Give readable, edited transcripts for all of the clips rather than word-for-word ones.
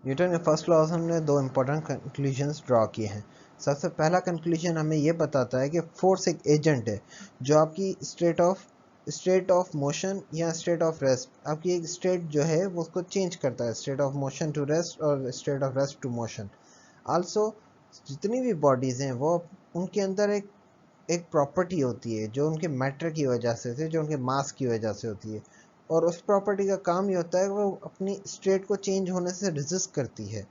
Newton के first law से हमने दो इंपॉर्टेंट कंक्लूजन्स ड्रॉ किए हैं। सबसे पहला कंक्लूजन हमें ये बताता है कि फोर्स एक एजेंट है जो आपकी स्टेट ऑफ मोशन या स्टेट ऑफ रेस्ट, आपकी एक स्टेट जो है वो उसको चेंज करता है, state of motion to rest और state of rest to motion. Also जितनी भी बॉडीज़ हैं वो उनके अंदर एक प्रॉपर्टी होती है जो उनके मैटर की वजह से जो उनके मास की वजह से होती है, और उस प्रॉपर्टी का काम ये होता है कि वो अपनी स्टेट को चेंज होने से रेजिस्ट करती है।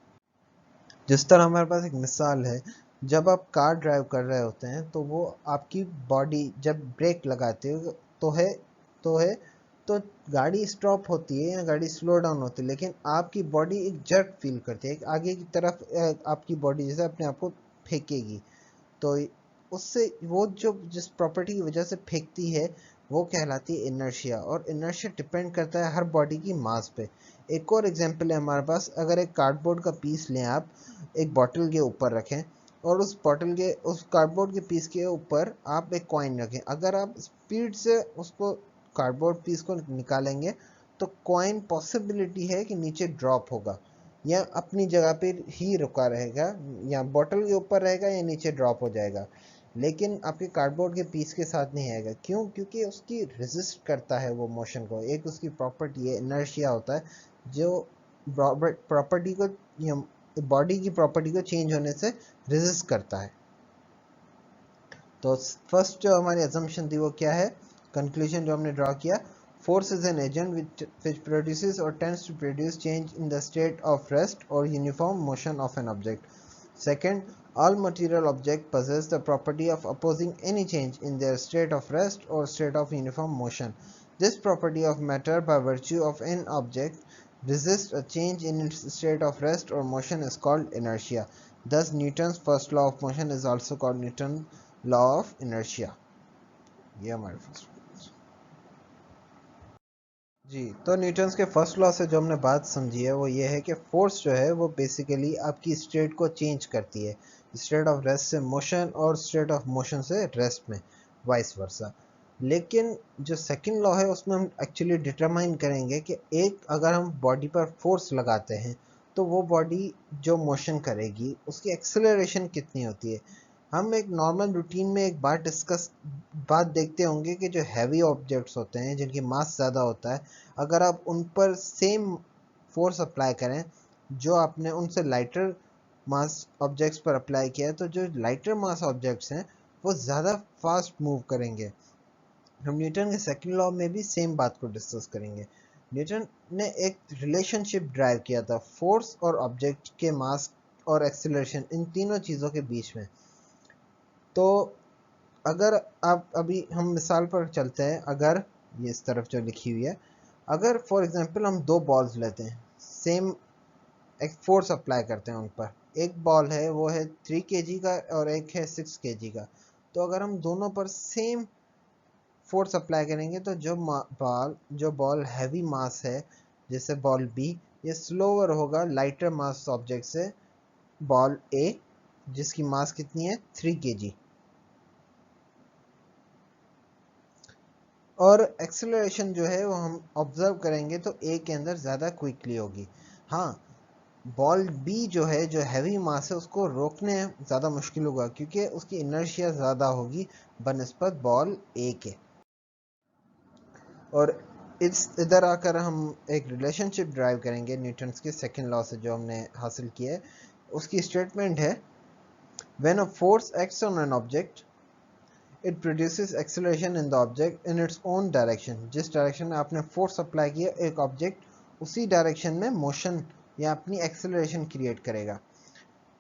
जिस तरह हमारे पास एक मिसाल है, जब आप कार ड्राइव कर रहे होते हैं तो वो आपकी बॉडी जब ब्रेक लगाते हो तो है तो गाड़ी स्टॉप होती है या गाड़ी स्लो डाउन होती है, लेकिन आपकी बॉडी एक जर्क फील करती है, एक आगे की तरफ आपकी बॉडी जैसे अपने आप को फेंकेगी। तो उससे वो जो जिस प्रॉपर्टी की वजह से फेंकती है वो कहलाती है इनर्शिया, और इनर्शिया डिपेंड करता है हर बॉडी की मास पे। एक और एग्जांपल है हमारे पास, अगर एक कार्डबोर्ड का पीस लें आप, एक बॉटल के ऊपर रखें और उस कार्डबोर्ड के पीस के ऊपर आप एक कॉइन रखें, अगर आप स्पीड से उसको कार्डबोर्ड पीस को निकालेंगे तो कॉइन पॉसिबिलिटी है कि नीचे ड्रॉप होगा या अपनी जगह पे ही रुका रहेगा, या बॉटल के ऊपर रहेगा या नीचे ड्रॉप हो जाएगा, लेकिन आपके कार्डबोर्ड के पीस के साथ नहीं आएगा। क्यों? क्योंकि उसकी रेजिस्ट करता है वो मोशन को, एक उसकी प्रॉपर्टी है इनर्शिया होता है जो प्रॉपर्टी को, बॉडी की प्रॉपर्टी को चेंज होने से रेजिस्ट करता है। तो फर्स्ट जो हमारी असम्पशन थी वो क्या है, कंक्लूजन जो हमने ड्रॉ किया, force is an agent which produces or tends to produce change in the state of rest or uniform motion of an object. Second, all material objects possess the property of opposing any change in their state of rest or state of uniform motion. This property of matter, by virtue of an object, resists a change in its state of rest or motion is called inertia. Thus, Newton's first law of motion is also called Newton's law of inertia. ये हमारे first जी। तो Newton's के first law से जो हमने बात समझी है वो ये है कि फोर्स जो है वो बेसिकली आपकी स्टेट को चेंज करती है, स्टेट ऑफ रेस्ट से मोशन और स्टेट ऑफ मोशन से रेस्ट में, वाइस वर्सा। लेकिन जो सेकंड लॉ है उसमें हम एक्चुअली डिटरमाइन करेंगे कि एक अगर हम बॉडी पर फोर्स लगाते हैं तो वो बॉडी जो मोशन करेगी उसकी एक्सेलरेशन कितनी होती है। हम एक नॉर्मल रूटीन में एक बात देखते होंगे कि जो हैवी ऑब्जेक्ट्स होते हैं जिनकी मास ज़्यादा होता है, अगर आप उन पर सेम फोर्स अप्लाई करें जो आपने उनसे लाइटर मास ऑब्जेक्ट्स पर अप्लाई किया है, तो जो लाइटर मास ऑब्जेक्ट्स हैं वो ज़्यादा फास्ट मूव करेंगे। हम न्यूटन के सेकंड लॉ में भी सेम बात को डिस्कस करेंगे। न्यूटन ने एक रिलेशनशिप ड्राइव किया था फोर्स और ऑब्जेक्ट के मास और एक्सेलरेशन, इन तीनों चीज़ों के बीच में। तो अगर आप अभी हम मिसाल पर चलते हैं, अगर ये इस तरफ जो लिखी हुई है, अगर फॉर एग्जांपल हम दो बॉल्स लेते हैं, सेम एक फोर्स अप्लाई करते हैं उन पर, एक बॉल है वो है 3 kg का और एक है 6 kg का, तो अगर हम दोनों पर सेम फोर्स अप्लाई करेंगे तो जो बॉल हैवी मास है जैसे बॉल बी, ये स्लोअर होगा लाइटर मास ऑब्जेक्ट से बॉल ए जिसकी मास कितनी है 3 kg, और एक्सेलरेशन जो है वो हम ऑब्जर्व करेंगे तो ए के अंदर ज़्यादा क्विकली होगी। हाँ, बॉल बी जो है जो हैवी मास है उसको रोकने ज़्यादा मुश्किल होगा क्योंकि उसकी इनर्शिया ज़्यादा होगी बनस्पत बॉल ए के। और इस इधर आकर हम एक रिलेशनशिप ड्राइव करेंगे न्यूटन्स के सेकंड लॉ से जो हमने हासिल किया है। उसकी स्टेटमेंट है, when a force acts on an object it produces acceleration in the object in its own direction. जिस डायरेक्शन में आपने फोर्स अप्लाई किया एक ऑब्जेक्ट उसी डायरेक्शन में मोशन या अपनी एक्सेलरेशन क्रिएट करेगा।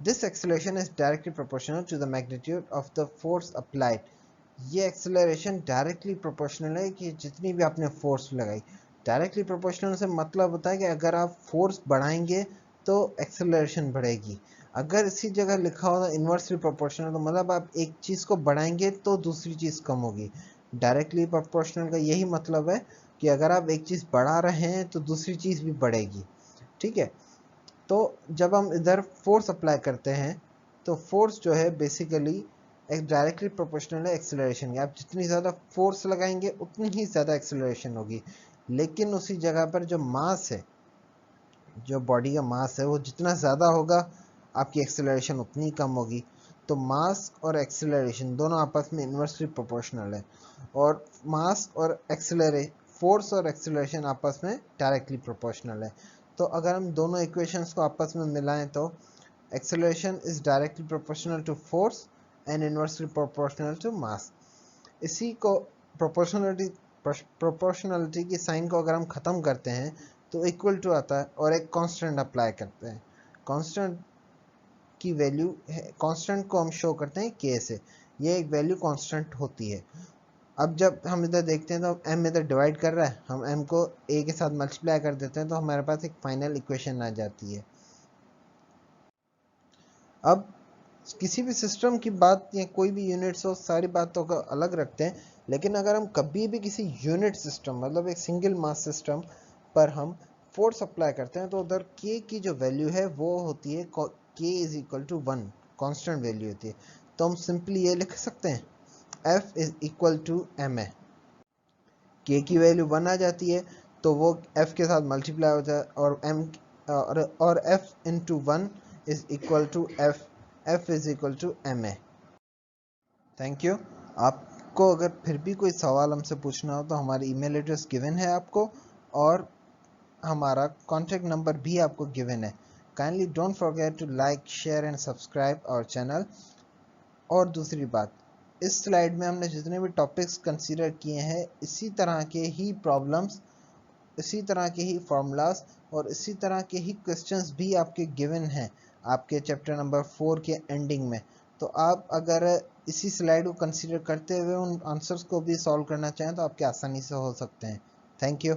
This acceleration is directly proportional to the magnitude of the force applied. ये एक्सेलरेशन डायरेक्टली प्रोपोर्शनल है कि जितनी भी आपने फोर्स लगाई। डायरेक्टली प्रोपोर्शनल से मतलब होता है कि अगर आप फोर्स बढ़ाएंगे तो एक्सेलरेशन बढ़ेगी। अगर इसी जगह लिखा होगा इन्वर्सली प्रोपोर्शनल तो मतलब आप एक चीज़ को बढ़ाएंगे तो दूसरी चीज़ कम होगी। डायरेक्टली प्रोपोर्शनल का यही मतलब है कि अगर आप एक चीज़ बढ़ा रहे हैं तो दूसरी चीज़ भी बढ़ेगी। ठीक है, तो जब हम इधर फोर्स अप्लाई करते हैं तो फोर्स जो है बेसिकली एक डायरेक्टली प्रोपोर्शनल है एक्सेलरेशन की। आप जितनी ज़्यादा फोर्स लगाएंगे उतनी ही ज़्यादा एक्सेलरेशन होगी, लेकिन उसी जगह पर जो मास है जो बॉडी का मास है वो जितना ज़्यादा होगा आपकी एक्सेलरेशन उतनी कम होगी। तो मास और एक्सेलरेशन दोनों आपस में इन्वर्सली प्रोपोर्शनल है, और मास और फोर्स और एक्सेलरेशन आपस में डायरेक्टली प्रोपोर्शनल है। तो अगर हम दोनों इक्वेशंस को आपस में मिलाएं तो acceleration is directly proportional to force and inversely proportional to mass। इसी को प्रोपोर्शनलिटी की साइन को अगर हम ख़त्म करते हैं तो इक्वल टू आता है, और एक कांस्टेंट अप्लाई करते हैं। कांस्टेंट की वैल्यू है, कांस्टेंट को हम शो करते हैं k से, ये एक वैल्यू कांस्टेंट होती है। अब जब हम इधर देखते हैं तो m इधर डिवाइड कर रहा है, हम m को a के साथ मल्टीप्लाई कर देते हैं तो हमारे पास एक फाइनल इक्वेशन आ जाती है। अब किसी भी सिस्टम की बात या कोई भी यूनिट्स हो, सारी बातों को अलग रखते हैं, लेकिन अगर हम कभी भी किसी यूनिट सिस्टम मतलब एक सिंगल मास सिस्टम पर हम फोर्स अप्लाई करते हैं तो उधर k की जो वैल्यू है वो होती है k is equal to 1, constant value होती है। तो हम सिंपली ये लिख सकते हैं F is equal to M A. k की वैल्यू 1 आ जाती है तो वो F के साथ मल्टीप्लाई हो जाए, और m और F into 1 is equal to F is equal to M A. Thank you. आपको अगर फिर भी कोई सवाल हमसे पूछना हो तो हमारी ईमेल एड्रेस गिवन है आपको, और हमारा कॉन्टैक्ट नंबर भी आपको गिवन है। Kindly don't forget to like, share and subscribe our channel. और दूसरी बात, इस स्लाइड में हमने जितने भी टॉपिक्स कंसीडर किए हैं, इसी तरह के ही प्रॉब्लम्स, इसी तरह के ही फॉर्मूलाज और इसी तरह के ही क्वेश्चंस भी आपके गिवन हैं आपके चैप्टर नंबर 4 के एंडिंग में। तो आप अगर इसी स्लाइड को कंसीडर करते हुए उन आंसर्स को भी सॉल्व करना चाहें तो आपके आसानी से हो सकते हैं। Thank you.